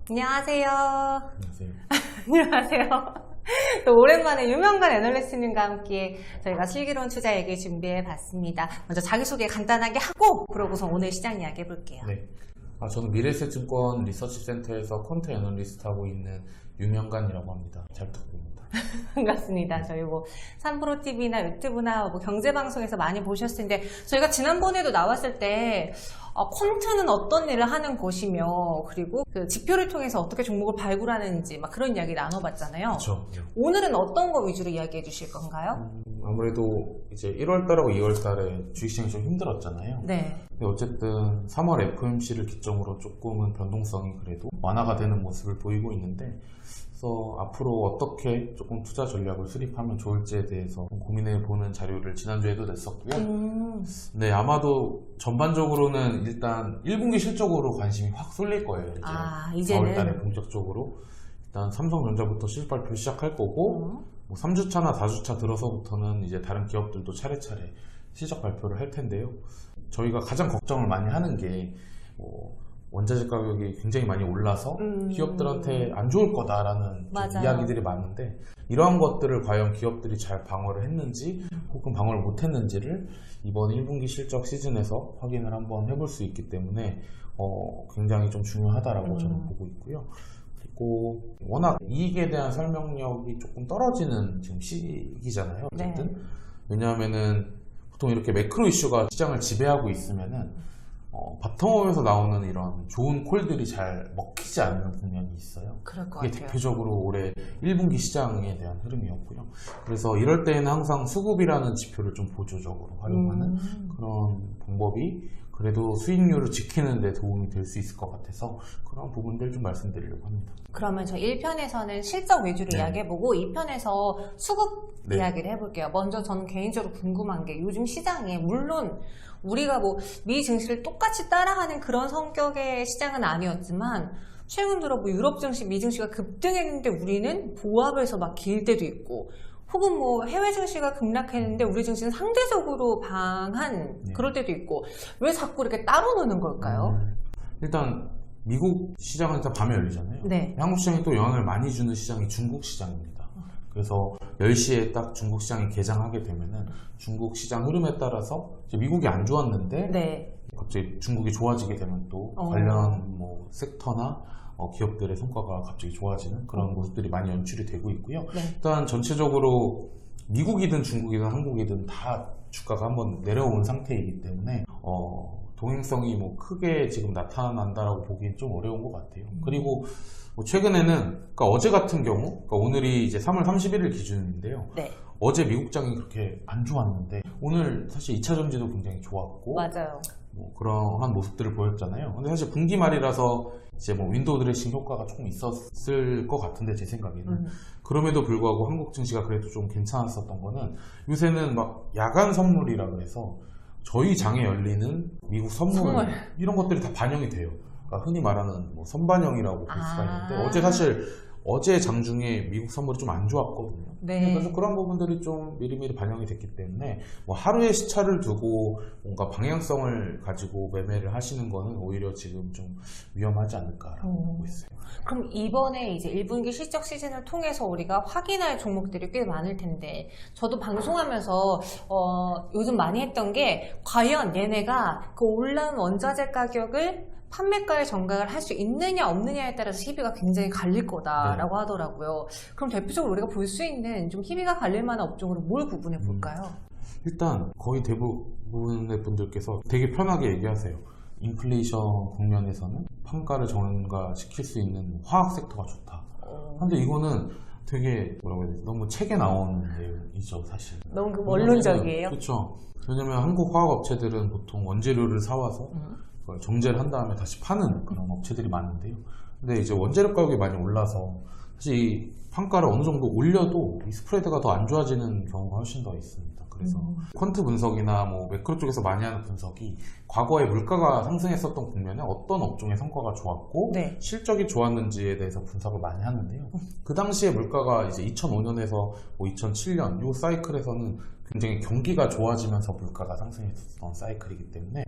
안녕하세요. 안녕하세요. 안녕하세요. 또 오랜만에 유명관 애널리스트님과 함께 저희가 슬기로운 투자 얘기 준비해 봤습니다. 먼저 자기소개 간단하게 하고 그러고서 오늘 시장 이야기 해볼게요. 네. 저는 미래에셋증권 리서치센터에서 퀀트 애널리스트 하고 있는 유명관이라고 합니다. 잘 부탁드립니다. 반갑습니다. 저희 삼프로TV나 유튜브나 경제방송에서 많이 보셨을 텐데 저희가 지난번에도 나왔을 때 퀀트는 어떤 일을 하는 곳이며 그리고 그 지표를 통해서 어떻게 종목을 발굴하는지 막 그런 이야기 나눠봤잖아요. 그렇죠. 오늘은 어떤 거 위주로 이야기해 주실 건가요? 아무래도 이제 1월달하고 2월달에 주식시장이 좀 힘들었잖아요. 네. 근데 어쨌든 3월 FOMC를 기점으로 조금은 변동성이 그래도 완화가 되는 모습을 보이고 있는데 그래서 앞으로 어떻게 조금 투자 전략을 수립하면 좋을지에 대해서 고민해보는 자료를 지난주에도 냈었고요. 네, 아마도 전반적으로는 일단 1분기 실적으로 관심이 확 쏠릴 거예요. 이제 이제는 4월달에 본격적으로 일단 삼성전자부터 실적 발표 시작할 거고 3주차나 4주차 들어서부터는 이제 다른 기업들도 차례차례 실적 발표를 할 텐데요. 저희가 가장 걱정을 많이 하는 게 원자재 가격이 굉장히 많이 올라서 기업들한테 안 좋을 거다라는 이야기들이 많은데 이러한 것들을 과연 기업들이 잘 방어를 했는지 혹은 방어를 못했는지를 이번 1분기 실적 시즌에서 확인을 한번 해볼 수 있기 때문에 굉장히 좀 중요하다라고 저는 보고 있고요. 그리고 워낙 이익에 대한 설명력이 조금 떨어지는 지금 시기잖아요. 어쨌든 네. 왜냐하면은 보통 이렇게 매크로 이슈가 시장을 지배하고 있으면은 바텀업에서 나오는 이런 좋은 콜들이 잘 먹히지 않는 국면이 있어요. 그럴 것 그게 같아요. 대표적으로 올해 1분기 시장에 대한 흐름이었고요. 그래서 이럴 때에는 항상 수급이라는 지표를 좀 보조적으로 활용하는 그런 방법이 그래도 수익률을 지키는 데 도움이 될 수 있을 것 같아서 그런 부분들 좀 말씀드리려고 합니다. 그러면 저 1편에서는 실적 위주로 네. 이야기해보고 2편에서 수급 네. 이야기를 해볼게요. 먼저 저는 개인적으로 궁금한 게 요즘 시장에 물론 우리가 미 증시를 똑같이 따라하는 그런 성격의 시장은 아니었지만 최근 들어 유럽 증시, 미 증시가 급등했는데 우리는 보합에서 막 길 때도 있고 혹은 해외 증시가 급락했는데 우리 증시는 상대적으로 방한 그럴 때도 있고 왜 자꾸 이렇게 따로 노는 걸까요? 일단 미국 시장은 일단 밤에 열리잖아요. 네. 한국 시장이 또 영향을 많이 주는 시장이 중국 시장입니다. 그래서 10시에 딱 중국 시장이 개장하게 되면은 중국 시장 흐름에 따라서 이제 미국이 안 좋았는데 네. 갑자기 중국이 좋아지게 되면 또 관련 섹터나 기업들의 성과가 갑자기 좋아지는 그런 모습들이 많이 연출이 되고 있고요. 네. 일단 전체적으로 미국이든 중국이든 한국이든 다 주가가 한번 내려온 상태이기 때문에 동행성이 크게 지금 나타난다라고 보기엔 좀 어려운 것 같아요. 그리고 최근에는 그러니까 어제 같은 경우, 그러니까 오늘이 이제 3월 31일 기준인데요. 네. 어제 미국장이 그렇게 안 좋았는데 오늘 사실 2차 전지도 굉장히 좋았고 맞아요. 그러한 모습들을 보였잖아요. 근데 사실 분기 말이라서 이제 윈도우 드레싱 효과가 조금 있었을 것 같은데 제 생각에는 그럼에도 불구하고 한국 증시가 그래도 좀 괜찮았었던 거는 요새는 막 야간 선물이라 그래서 저희 장에 열리는 미국 선물. 이런 것들이 다 반영이 돼요. 그러니까 흔히 말하는 선반영이라고 볼 수가 있는데 어제 장중에 미국 선물이 좀 안 좋았거든요. 네. 그래서 그런 부분들이 좀 미리미리 반영이 됐기 때문에 하루의 시차를 두고 뭔가 방향성을 가지고 매매를 하시는 거는 오히려 지금 좀 위험하지 않을까라고 보고 있어요. 그럼 이번에 이제 1분기 실적 시즌을 통해서 우리가 확인할 종목들이 꽤 많을 텐데 저도 방송하면서 요즘 많이 했던 게 과연 얘네가 그 올라온 원자재 가격을 판매가에 정각을 할 수 있느냐 없느냐에 따라서 희비가 굉장히 갈릴 거다라고 하더라고요. 그럼 대표적으로 우리가 볼 수 있는 좀 희비가 갈릴 만한 업종으로 뭘 구분해 볼까요? 일단 거의 대부분의 분들께서 되게 편하게 얘기하세요. 인플레이션 국면에서는 판가를 정가시킬 수 있는 화학 섹터가 좋다. 근데 이거는 되게 너무 책에 나온 내용이죠, 사실. 너무 원론적이에요? 그렇죠. 왜냐면 한국 화학 업체들은 보통 원재료를 사와서 정제를 한 다음에 다시 파는 그런 업체들이 많은데요. 근데 이제 원재료 가격이 많이 올라서 사실 이 판가를 어느 정도 올려도 이 스프레드가 더 안 좋아지는 경우가 훨씬 더 있습니다. 그래서 퀀트 분석이나 매크로 쪽에서 많이 하는 분석이 과거에 물가가 상승했었던 국면에 어떤 업종의 성과가 좋았고 실적이 좋았는지에 대해서 분석을 많이 하는데요. 그 당시에 물가가 이제 2005년에서 2007년 이 사이클에서는 굉장히 경기가 좋아지면서 물가가 상승했었던 사이클이기 때문에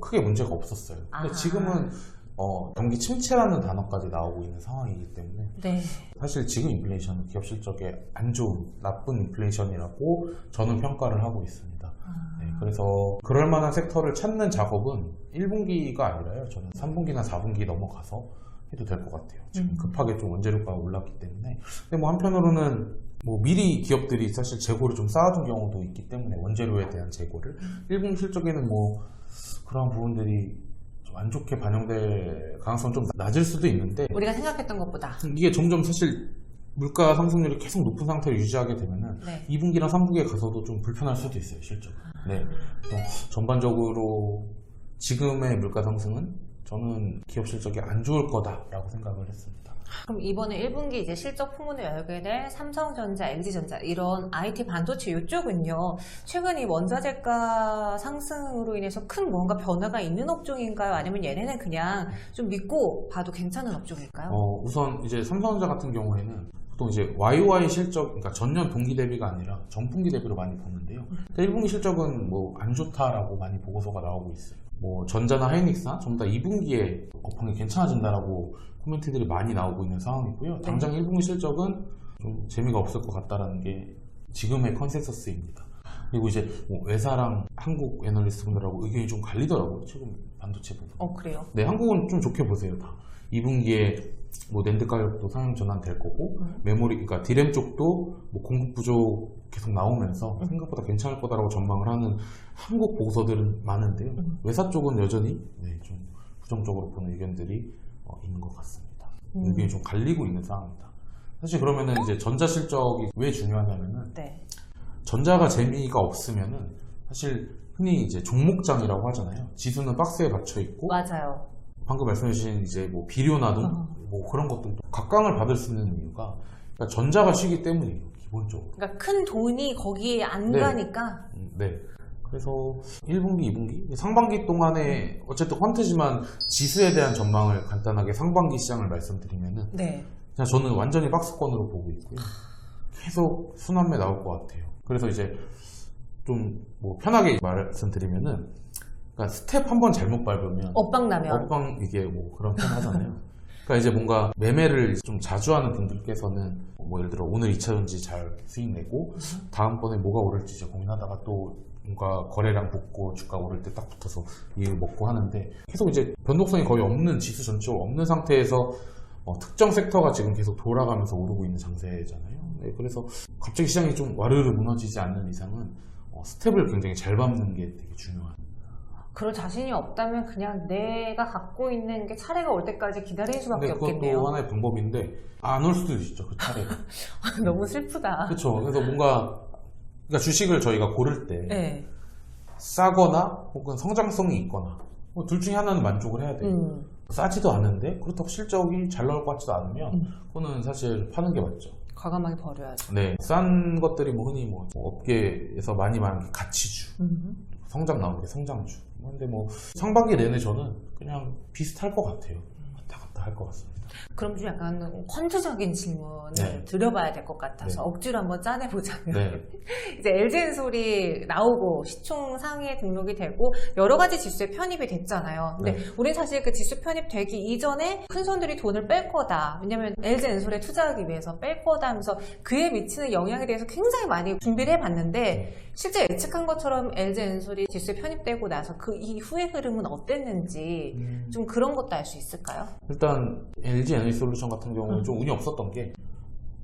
크게 문제가 없었어요. 근데 지금은 경기 침체라는 단어까지 나오고 있는 상황이기 때문에 네. 사실 지금 인플레이션은 기업 실적에 안 좋은 나쁜 인플레이션이라고 저는 평가를 하고 있습니다. 네, 그래서 그럴 만한 섹터를 찾는 작업은 1분기가 아니라요. 저는 3분기나 4분기 넘어가서 해도 될 것 같아요. 지금 급하게 좀 원재료가가 올랐기 때문에. 근데 뭐 한편으로는 뭐 미리 기업들이 사실 재고를 좀 쌓아둔 경우도 있기 때문에 원재료에 대한 재고를 1분기 실적에는 뭐 그런 부분들이 좀 안 좋게 반영될 가능성은 좀 낮을 수도 있는데 우리가 생각했던 것보다. 이게 점점 사실 물가 상승률이 계속 높은 상태를 유지하게 되면은 네. 2분기나 3분기에 가서도 좀 불편할 수도 있어요, 실적. 네. 그래서 전반적으로 지금의 물가 상승은 저는 기업 실적이 안 좋을 거다라고 생각을 했습니다. 그럼 이번에 1분기 이제 실적 풍문을 열게 될 삼성전자, LG전자 이런 IT 반도체 이쪽은요. 최근 이 원자재가 상승으로 인해서 큰 뭔가 변화가 있는 업종인가요? 아니면 얘네는 그냥 좀 믿고 봐도 괜찮은 업종일까요? 우선 이제 삼성전자 같은 경우에는 보통 이제 YOY 실적, 그러니까 전년 동기 대비가 아니라 전분기 대비로 많이 보는데요. 1분기 실적은 뭐 안 좋다라고 많이 보고서가 나오고 있어요. 뭐 전자나 하이닉스나 전부 다 2분기에 업황이 괜찮아진다라고 코멘트들이 많이 나오고 있는 상황이고요. 당장 1분기 실적은 좀 재미가 없을 것 같다라는 게 지금의 컨센서스입니다. 그리고 이제 뭐 외사랑 한국 애널리스트 분들하고 의견이 좀 갈리더라고요. 최근 반도체 부분. 그래요? 네, 한국은 좀 좋게 보세요. 다 2분기에 뭐 낸드 가격도 상향 전환될 거고 메모리, 그러니까 디램 쪽도 뭐 공급 부족 계속 나오면서 생각보다 괜찮을 거다라고 전망을 하는 한국 보고서들은 많은데요. 외사 쪽은 여전히 좀 부정적으로 보는 의견들이 있는 것 같습니다. 의견이 좀 갈리고 있는 상황입니다. 사실 그러면은 이제 전자 실적이 왜 중요하냐면은 네. 전자가 재미가 없으면은 사실 흔히 이제 종목장이라고 하잖아요. 지수는 박스에 받쳐 있고 맞아요. 방금 말씀해주신 이제 뭐 비료나 뭐 그런 것들도 각광을 받을 수 있는 이유가 그러니까 전자가 쉬기 때문이에요. 기본적으로. 그러니까 큰 돈이 거기에 안 네. 가니까. 네. 그래서 1분기, 2분기, 상반기 동안에 어쨌든 퀀트지만 지수에 대한 전망을 간단하게 상반기 시장을 말씀드리면은 네. 그냥 저는 완전히 박스권으로 보고 있고요. 계속 순환매 나올 것 같아요. 그래서 이제 좀 뭐 편하게 말씀드리면은 그러니까 스텝 한 번 잘못 밟으면 엇박 나면. 엇방 이게 뭐 그런 표현 하잖아요. 그러니까 이제 뭔가 매매를 좀 자주 하는 분들께서는 뭐 예를 들어 오늘 2차전지 잘 수익 내고 다음번에 뭐가 오를지 이제 고민하다가 또 뭔가 거래량 붙고 주가 오를 때 딱 붙어서 이익을 먹고 하는데 계속 이제 변동성이 거의 없는 지수 전체적으로 없는 상태에서 특정 섹터가 지금 계속 돌아가면서 오르고 있는 장세잖아요. 네, 그래서 갑자기 시장이 좀 와르르 무너지지 않는 이상은 스텝을 굉장히 잘 밟는 게 되게 중요합니다. 그럴 자신이 없다면 그냥 내가 갖고 있는 게 차례가 올 때까지 기다릴 수밖에 근데 그것도 없겠네요. 하나의 방법인데 안 올 수도 있죠, 그 차례가. 너무 슬프다. 그렇죠. 그래서 뭔가 그러니까 주식을 저희가 고를 때 네. 싸거나 혹은 성장성이 있거나 뭐 둘 중에 하나는 만족을 해야 돼요. 싸지도 않은데 그렇다고 실적이 잘 나올 것 같지도 않으면 그거는 사실 파는 게 맞죠. 과감하게 버려야죠. 네, 싼 것들이 뭐 흔히 뭐 업계에서 많이 말하는 게 가치주, 성장 나오는 게 성장주. 근데 뭐 상반기 내내 저는 그냥 비슷할 것 같아요. 왔다 갔다 할 것 같습니다. 그럼 좀 약간 퀀트적인 질문을 네. 드려봐야 될 것 같아서 네. 억지로 한번 짜내보자면 네. 이제 LG엔솔이 나오고 시총 상위에 등록이 되고 여러 가지 지수에 편입이 됐잖아요. 근데 네. 우린 사실 그 지수 편입되기 이전에 큰 손들이 돈을 뺄 거다. 왜냐면 LG엔솔에 투자하기 위해서 뺄 거다 하면서 그에 미치는 영향에 대해서 굉장히 많이 준비를 해봤는데 실제 예측한 것처럼 LG엔솔이 지수에 편입되고 나서 그 이후의 흐름은 어땠는지 좀 그런 것도 알 수 있을까요? 일단 LG 에너지솔루션 같은 경우는 좀 운이 없었던 게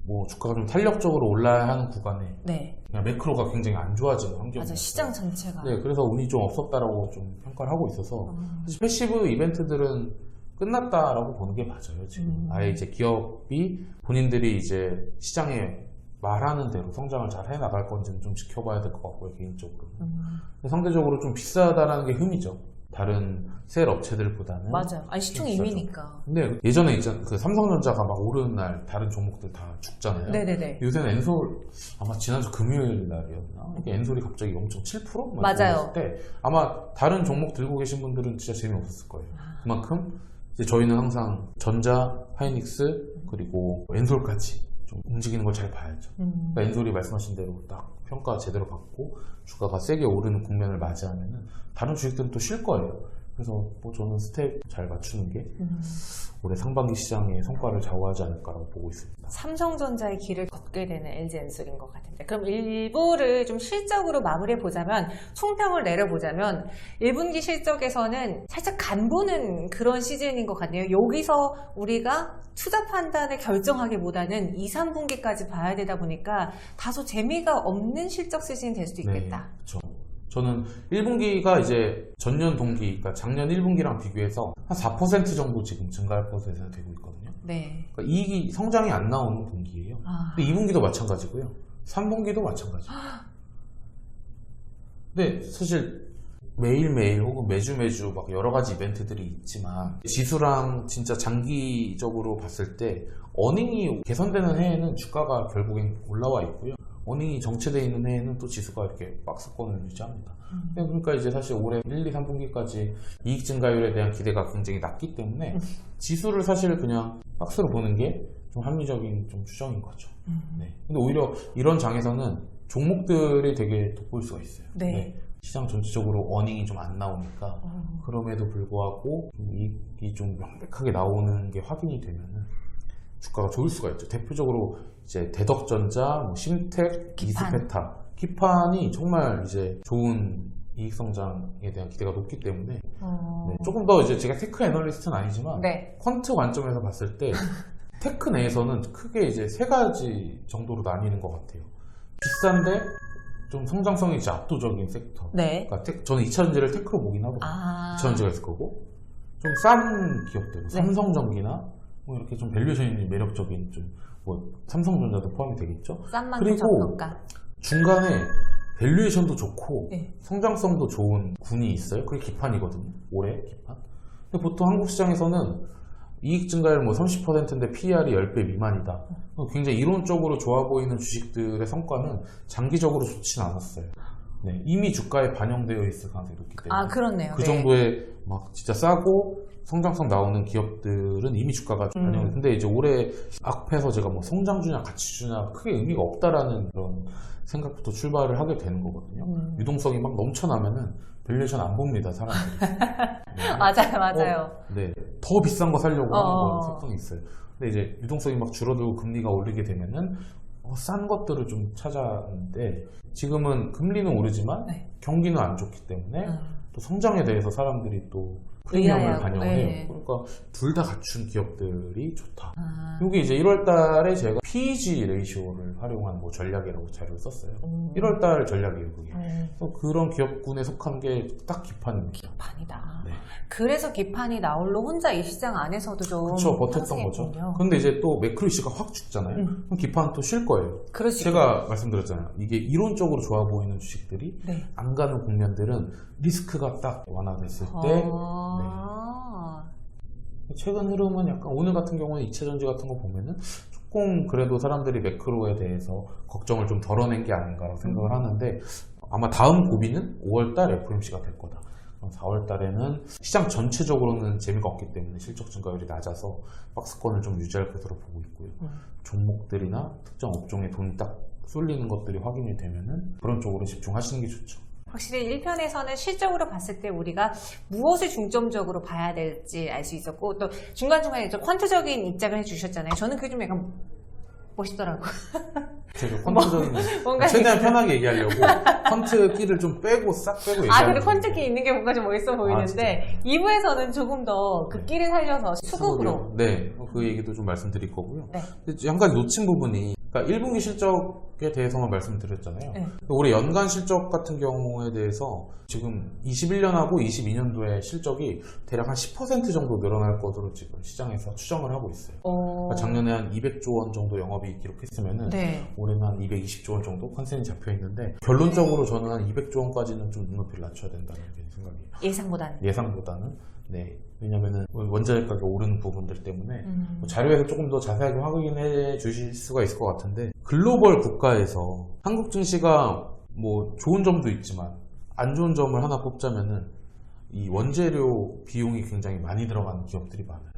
뭐 주가가 좀 탄력적으로 올라야 하는 구간에 네. 그냥 매크로가 굉장히 안 좋아지는 환경이었어요. 맞아, 시장 전체가. 네, 그래서 운이 좀 없었다라고 좀 평가를 하고 있어서 사실 패시브 이벤트들은 끝났다라고 보는 게 맞아요. 지금 아예 이제 기업이 본인들이 이제 시장에 말하는 대로 성장을 잘 해나갈 건지는 좀 지켜봐야 될 것 같고요, 개인적으로. 근데 상대적으로 좀 비싸다라는 게 흠이죠. 다른 셀 업체들보다는. 맞아요. 아니, 시총 비싸죠. 2위니까. 근데 예전에 있잖아요. 그 삼성전자가 막 오르는 날 다른 종목들 다 죽잖아요. 네네네. 요새는 엔솔 아마 지난주 금요일 날이었나? 이게 엔솔이 갑자기 0.7%? 맞아요. 때 아마 다른 종목 들고 계신 분들은 진짜 재미없었을 거예요. 그만큼 이제 저희는 항상 전자, 하이닉스 그리고 엔솔까지 좀 움직이는 걸 잘 봐야죠. 그러니까 엔솔이 말씀하신 대로 딱 평가 제대로 받고 주가가 세게 오르는 국면을 맞이하면은 다른 주식들은 또 쉴 거예요. 그래서 뭐 저는 스텝 잘 맞추는 게 올해 상반기 시장의 성과를 좌우하지 않을까라고 보고 있습니다. 삼성전자의 길을 걷게 되는 LG엔솔인 것 같은데, 그럼 일부를 좀 실적으로 마무리해 보자면, 총평을 내려보자면 1분기 실적에서는 살짝 간보는 그런 시즌인 것 같네요. 여기서 우리가 투자 판단을 결정하기보다는 2, 3분기까지 봐야 되다 보니까 다소 재미가 없는 실적 시즌이 될 수도 있겠다. 네, 그렇죠. 저는 1분기가 이제 전년 동기, 그러니까 작년 1분기랑 비교해서 한 4% 정도 지금 증가할 것으로 예상되고 있거든요. 네. 그러니까 이익이 성장이 안 나오는 분기예요. 근데 2분기도 마찬가지고요. 3분기도 마찬가지예요. 근데 사실 매일매일 혹은 매주 막 여러 가지 이벤트들이 있지만 지수랑 진짜 장기적으로 봤을 때 어닝이 개선되는 해에는 주가가 결국엔 올라와 있고요. 어닝이 정체되어 있는 해에는 또 지수가 이렇게 박스권을 유지합니다. 그러니까 이제 사실 올해 1, 2, 3분기까지 이익 증가율에 대한 기대가 굉장히 낮기 때문에 지수를 사실 그냥 박스로 보는 게 좀 합리적인 좀 추정인 거죠. 네. 근데 오히려 이런 장에서는 종목들이 되게 돋보일 수가 있어요. 네. 네. 시장 전체적으로 어닝이 좀 안 나오니까 그럼에도 불구하고 이익이 좀 명백하게 나오는 게 확인이 되면은 주가가 좋을 수가 있죠. 대표적으로 이제 대덕전자, 뭐 심텍, 기판. 이스페타, 기판이 정말 이제 좋은 이익 성장에 대한 기대가 높기 때문에 네, 조금 더 이제 제가 테크 애널리스트는 아니지만 네. 퀀트 관점에서 봤을 때 테크 내에서는 크게 이제 세 가지 정도로 나뉘는 것 같아요. 비싼데 좀 성장성이 이제 압도적인 섹터. 네. 그러니까 저는 2차전지를 테크로 보긴 하거든요. 2차전지가 있을 거고 좀 싼 기업들, 삼성전기나 뭐 이렇게 좀 밸류에이션이 매력적인 좀 뭐 삼성전자도 포함이 되겠죠. 싼 만큼 그리고 저평가. 중간에 밸류에이션도 좋고 네. 성장성도 좋은 군이 있어요. 그게 기판이거든요. 올해 기판. 근데 보통 한국 시장에서는 이익 증가율 뭐 30%인데 PER이 10배 미만이다. 굉장히 이론적으로 좋아 보이는 주식들의 성과는 장기적으로 좋진 않았어요. 네, 이미 주가에 반영되어 있을 가능성이 높기 때문에 그렇네요. 그 네. 정도의 막 진짜 싸고 성장성 나오는 기업들은 이미 주가가 반영이 근데 이제 올해 앞에서 제가 뭐 성장주냐 가치주냐 크게 의미가 없다라는 그런 생각부터 출발을 하게 되는 거거든요. 유동성이 막 넘쳐나면은 밸류에이션 안 봅니다, 사람들이. 네. 맞아요. 네, 더 비싼 거 사려고 하는 어. 그런 특성이 있어요. 근데 이제 유동성이 막 줄어들고 금리가 오르게 되면은 싼 것들을 좀 찾았는데 지금은 금리는 오르지만 네. 경기는 안 좋기 때문에 또 성장에 대해서 사람들이 또 프리미엄을 의아해하고, 반영해요. 네. 그러니까 둘 다 갖춘 기업들이 좋다. 여기 이제 1월달에 제가 PEG 레이쇼를 활용한 뭐 전략이라고 자료를 썼어요. 1월달 전략이에요, 그게. 그래서 그런 기업군에 속한 게 딱 기판입니다. 기판이다. 네. 그래서 기판이 나홀로 혼자 이 시장 안에서도 좀 그렇죠, 버텼던 거죠. 상승했군요. 근데 이제 또 매크로 이슈가 확 죽잖아요. 그럼 기판은 또 쉴 거예요. 그럴 수 제가 말씀드렸잖아요. 이게 이론적으로 좋아 보이는 주식들이 네. 안 가는 국면들은 리스크가 딱 완화됐을 때 최근 흐름은 약간 오늘 같은 경우는 2차전지 같은 거 보면은 조금 그래도 사람들이 매크로에 대해서 걱정을 좀 덜어낸 게 아닌가라고 생각을 하는데 아마 다음 고비는 5월달 FOMC가 될 거다. 4월 달에는 시장 전체적으로는 재미가 없기 때문에 실적 증가율이 낮아서 박스권을 좀 유지할 것으로 보고 있고요. 종목들이나 특정 업종에 돈이 딱 쏠리는 것들이 확인이 되면은 그런 쪽으로 집중하시는 게 좋죠. 확실히 1편에서는 실적으로 봤을 때 우리가 무엇을 중점적으로 봐야 될지 알 수 있었고 또 중간중간에 좀 퀀트적인 입장을 해주셨잖아요. 저는 그게 좀 약간 멋있더라고요. 제가 퀀트적인 뭔가 최대한 편하게 얘기하려고 퀀트 끼를 좀 빼고 싹 빼고 얘기하는 근데 퀀트끼 있는 게 뭔가 좀 멋있어 보이는데 2부에서는 조금 더 그 끼를 살려서 수급으로 네, 그 얘기도 좀 말씀드릴 거고요. 네. 근데 한 가지 놓친 부분이 그러니까 1분기 실적에 대해서만 말씀드렸잖아요. 네. 올해 연간 실적 같은 경우에 대해서 지금 21년하고 22년도의 실적이 대략 한 10% 정도 늘어날 것으로 지금 시장에서 추정을 하고 있어요. 그러니까 작년에 한 200조 원 정도 영업이익 기록했으면은 네. 올해는 한 220조 원 정도 컨센이 잡혀 있는데 결론적으로 저는 한 200조 원까지는 좀 눈높이를 낮춰야 된다는 게 생각이에요. 예상보다는. 네. 왜냐면은 원자재 가격 오르는 부분들 때문에 뭐 자료에서 조금 더 자세하게 확인해 주실 수가 있을 것 같은데 글로벌 국가에서 한국 증시가 뭐 좋은 점도 있지만 안 좋은 점을 하나 꼽자면은 이 원재료 비용이 굉장히 많이 들어가는 기업들이 많아요.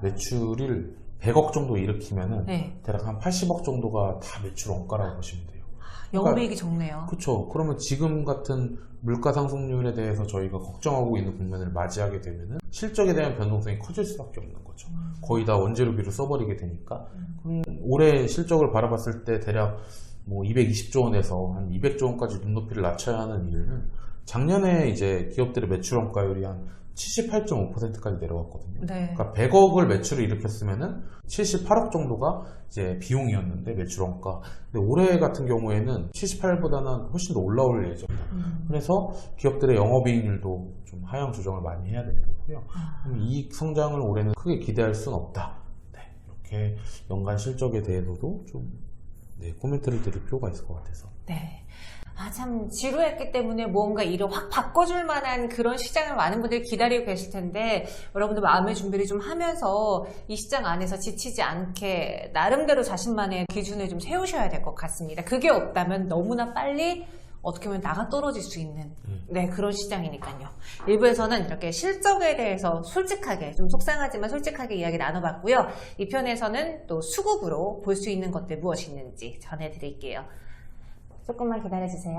매출을 100억 정도 일으키면은 네. 대략 한 80억 정도가 다 매출 원가라고 보시면 돼요. 영업이익이 적네요. 그렇죠. 그러면 지금 같은 물가 상승률에 대해서 저희가 걱정하고 있는 국면을 맞이하게 되면은 실적에 대한 변동성이 커질 수밖에 없는 거죠. 거의 다 원재료비로 써버리게 되니까 올해 실적을 바라봤을 때 대략 뭐 220조 원에서 한 200조 원까지 눈높이를 낮춰야 하는 이유는 작년에 이제 기업들의 매출 원가율이 한 78.5%까지 내려왔거든요. 네. 그러니까 100억을 매출을 일으켰으면은 78억 정도가 이제 비용이었는데 매출 원가. 근데 올해 같은 경우에는 78보다는 훨씬 더 올라올 예정이다. 그래서 기업들의 영업이익률도 좀 하향 조정을 많이 해야 될 거고요. 이익 성장을 올해는 크게 기대할 수는 없다. 네, 이렇게 연간 실적에 대해서도 좀 코멘트를 드릴 필요가 있을 것 같아서. 네. 참 지루했기 때문에 뭔가 일을 확 바꿔줄 만한 그런 시장을 많은 분들이 기다리고 계실 텐데 여러분들 마음의 준비를 좀 하면서 이 시장 안에서 지치지 않게 나름대로 자신만의 기준을 좀 세우셔야 될 것 같습니다. 그게 없다면 너무나 빨리 어떻게 보면 나가 떨어질 수 있는 그런 시장이니까요. 일부에서는 이렇게 실적에 대해서 솔직하게, 좀 속상하지만 솔직하게 이야기 나눠봤고요. 이 편에서는 또 수급으로 볼 수 있는 것들 무엇이 있는지 전해드릴게요. 조금만 기다려주세요.